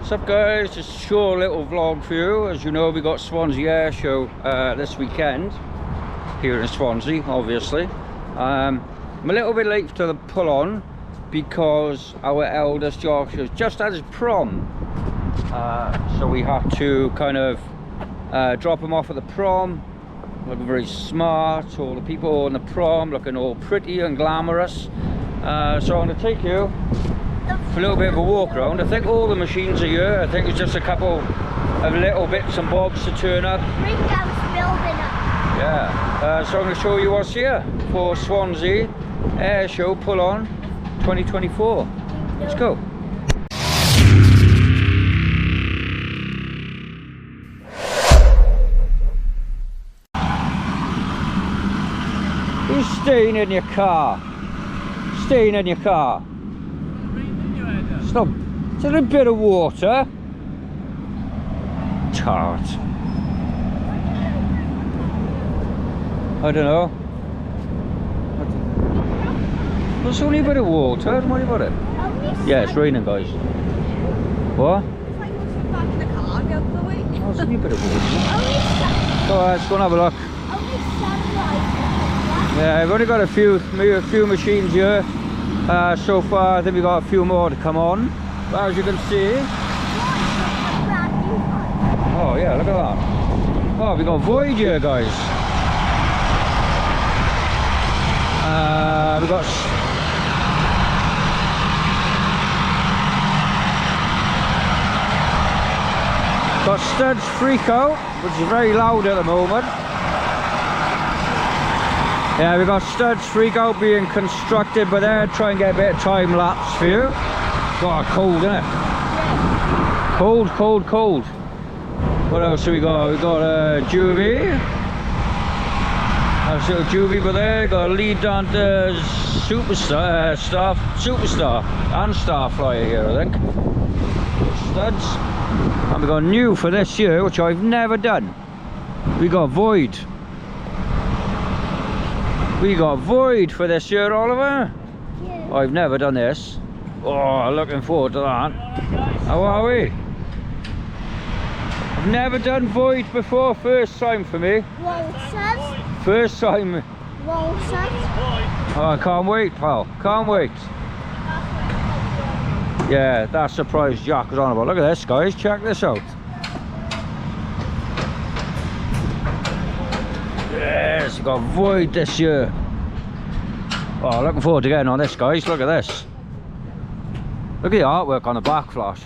What's up guys, just a short little vlog for you. As you know, we got Swansea Air Show this weekend here in Swansea, obviously. I'm a little bit late to the pull on because our eldest Joshua just had his prom. So we had to kind of drop him off at the prom, looking very smart, all the people in the prom looking all pretty and glamorous. So I'm going to take you for a little bit of a walk around. I think all the machines are here. I think it's just a couple of little bits and bobs to turn up. Freakout's building up. Yeah, so I'm going to show you what's here for Swansea Air Show Pull On 2024. Let's go. Who's staying in your car? Staying in your ar. Stop. Is there a bit of water? Tart. I don't know. There's only a bit of water. Don't worry about it. Yeah, it's raining, guys. What? It's like what's back in the car the other way. Oh, there's only a bit of water. Only So let's go and have a look. sunlight. Yeah, I've only got a few machines here so far. I think we've got a few more to come on. But as you can see, oh yeah, look at that. Oh, we got Void here, guys. We got Studs Freakout, which is very loud at the moment. Yeah, we got Studs Freakout being constructed, but they're trying to get a bit of time lapse for you. God, cold, isn't it? Cold, cold, cold. What else have we got? We got Juvie. I've seen Juvie, but there got a lead dancer, Superstar, Superstar, and Starflyer here, I think. Studs. And we got new for this year, which I've never done. We got Void. We got Void for this year, Oliver. Yeah. I've never done this. Oh, looking forward to that. How are we? I've never done Void before. First time for me. Walters. First time. Walters. Oh, I can't wait, pal. Can't wait. Yeah, that surprise Jack was on about. Look at this, guys. Check this out. Yes, we got Void this year. Oh, looking forward to getting on this, guys. Look at this. Look at the artwork on the back flash.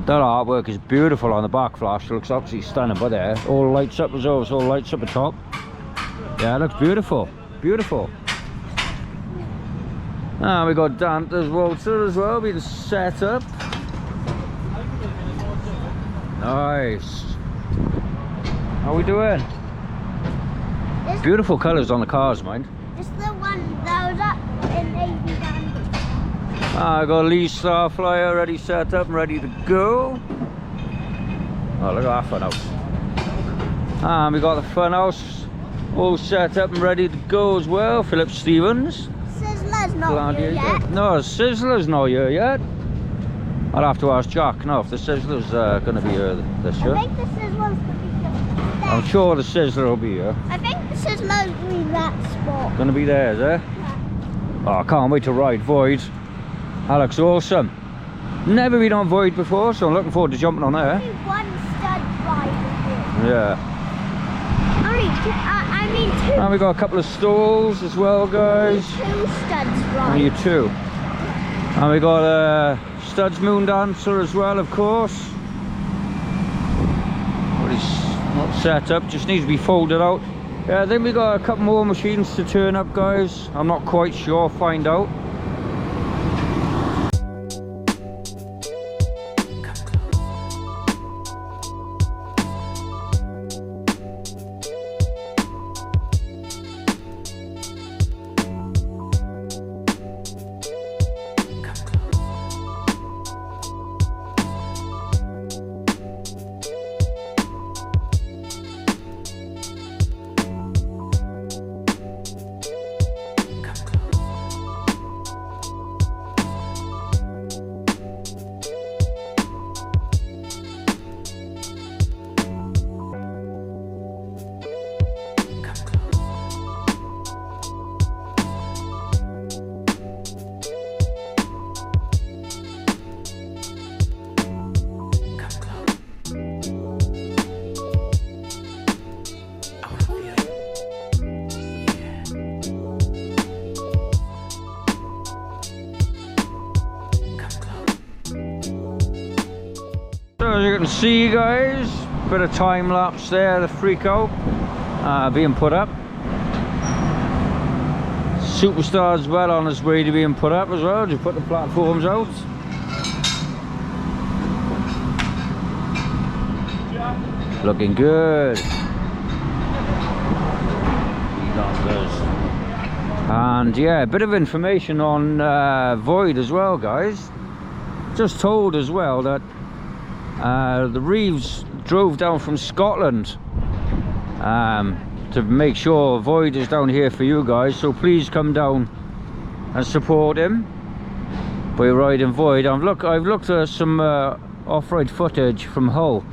That artwork is beautiful on the back flash. It looks absolutely stunning, but there, all lights up as well. It's all lights up the top. Yeah, it looks beautiful. Beautiful. And we got Dante's Walter as well, being set up. Nice. How we doing? Beautiful colours on the cars, mind. It's the one that was up in Navy Dandy. I got Lee Starflyer ready, set up and ready to go. Oh, look at that Funhouse. And we got the Funhouse all set up and ready to go as well. Philip Stevens. Sizzler's not here yet. No, Sizzler's not here yet. I'll have to ask Jack now if the Sizzler's going to be here this year. I think the Sizzler's going to be there. I'm sure the Sizzler will be here. I think the Sizzler's going to be that spot. Going to be there, is it? Yeah. Oh, I can't wait to ride Void. That looks awesome. Never been on Void before, so I'm looking forward to jumping on there. Only one stud ride here. Yeah. I mean two. And we got a couple of stalls as well, guys. Two studs ride. And you too. And we got Studs Moondancer as well, of course. But it's not set up, just needs to be folded out. Yeah, then we got a couple more machines to turn up, guys. I'm not quite sure, find out. as you can see, guys, bit of time lapse there, the Freakout being put up. Superstar's well on its way to being put up as well. Just put the platforms out. Looking good. And yeah, a bit of information on Void as well, guys. Just told as well that the Reeves drove down from Scotland to make sure Void is down here for you guys, so please come down and support him by riding Void. I've looked at some off-road footage from Hull,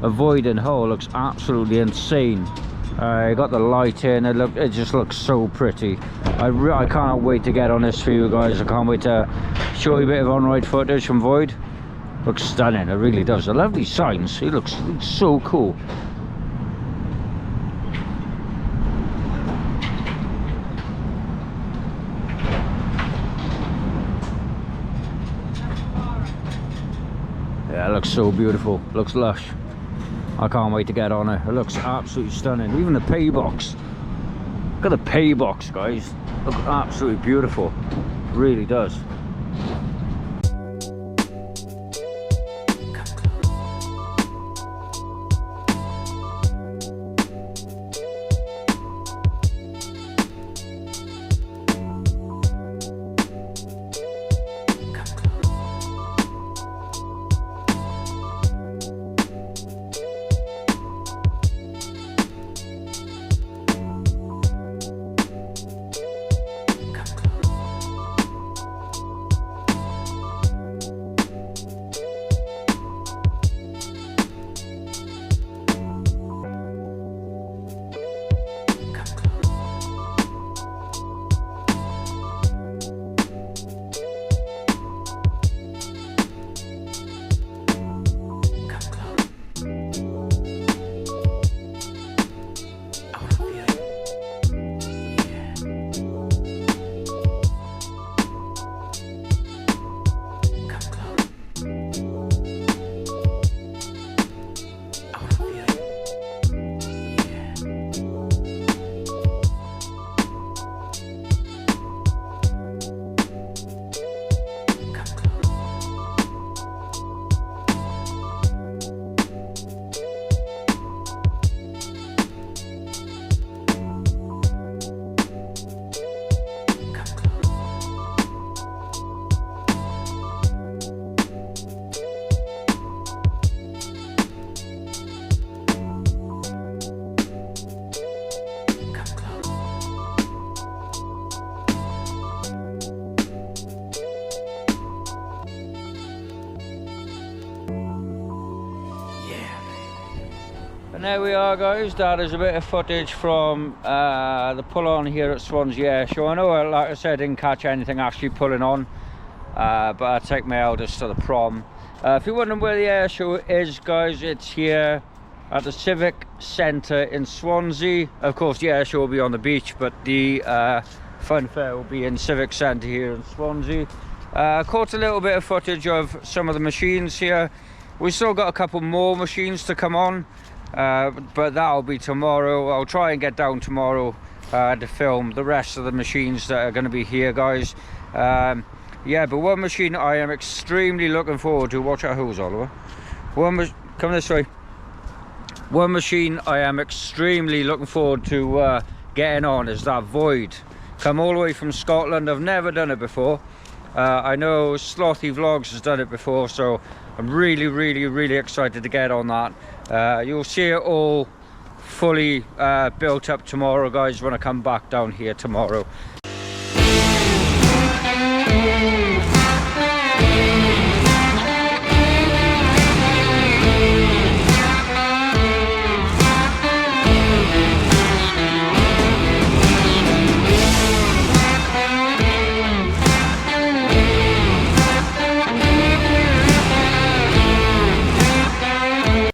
of Void in Hull. Looks absolutely insane. I got the light in, it just looks so pretty. I can't wait to get on this for you guys. I can't wait to show you a bit of on-ride footage from Void. Looks stunning, it really does. The lovely signs, it looks so cool. Yeah, it looks so beautiful, looks lush. I can't wait to get on it. It looks absolutely stunning. Even the pay box. Look at the pay box, guys. Look absolutely beautiful. It really does. And there we are, guys. That is a bit of footage from the pull on here at Swansea Air Show. I know, like I said, I didn't catch anything actually pulling on, but I take my eldest to the prom. If you're wondering where the air show is, guys, it's here at the Civic Centre in Swansea. Of course, the air show will be on the beach, but the funfair will be in Civic Centre here in Swansea. Caught a little bit of footage of some of the machines here. We've still got a couple more machines to come on, but that'll be tomorrow. I'll try and get down tomorrow to film the rest of the machines that are going to be here, guys. Yeah, but one machine I am extremely looking forward to. Watch out, who's Oliver. Come this way. One machine I am extremely looking forward to getting on is that Void. Come all the way from Scotland. I've never done it before. I know Slothy Vlogs has done it before, so I'm really excited to get on that. You'll see it all fully built up tomorrow, guys, when I come back down here tomorrow.